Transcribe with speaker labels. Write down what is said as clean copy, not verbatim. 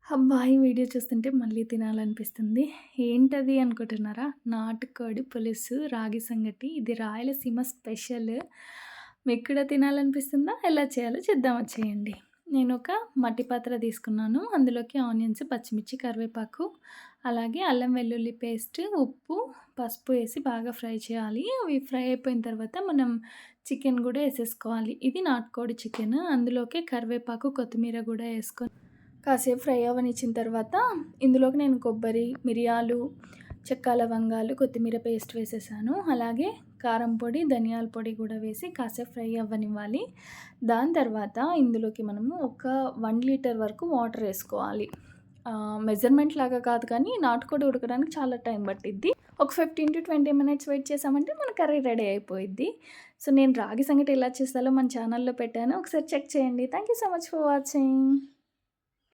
Speaker 1: అబ్బా! ఈ వీడియో చూస్తుంటే మళ్ళీ తినాలనిపిస్తుంది. ఏంటది అనుకుంటున్నారా? నాటుకోడి పులుసు, రాగి సంగటి. ఇది రాయలసీమ స్పెషల్. మీకు కూడా తినాలనిపిస్తుందా? ఎలా చేయాలో చూద్దాం వచ్చేయండి. నేనొక మట్టి పాత్ర తీసుకున్నాను. అందులోకి ఆనియన్స్, పచ్చిమిర్చి, కరివేపాకు, అలాగే అల్లం వెల్లుల్లి పేస్ట్, ఉప్పు, పసుపు ఏసి బాగా ఫ్రై చేయాలి. అవి ఫ్రై అయిపోయిన తర్వాత మనం చికెన్ గూడా ఏసేసుకోవాలి. ఇది నాటుకోడి చికెన్. అందులోకే కరివేపాకు, కొత్తిమీర గూడా ఏసుకొని కాసేపు ఫ్రై అవ్వనిచ్చిన తర్వాత ఇందులోకి నేను కొబ్బరి, మిరియాలు, చెక్క, లవంగాలు, కొత్తిమీర పేస్ట్ వేసేసాను. అలాగే కారం పొడి, ధనియాల పొడి కూడా వేసి కాసేపు ఫ్రై అవ్వనివ్వాలి. దాని తర్వాత ఇందులోకి మనము ఒక 1 లీటర్ వరకు వాటర్ ఏసుకోవాలి. మెజర్‌మెంట్ లాగా కాదు కానీ నాటుకోడి ఉడకడానికి చాలా టైం పట్టిద్ది. ఒక 15-20 మినిట్స్ వెయిట్ చేసామంటే మన కర్రీ రెడీ అయిపోయిద్ది. సో, నేను రాగి సంగటి ఎలా చేస్తాలో మన ఛానల్‌లో పెట్టాను. ఒకసారి చెక్ చేయండి. Thank you so much for watching.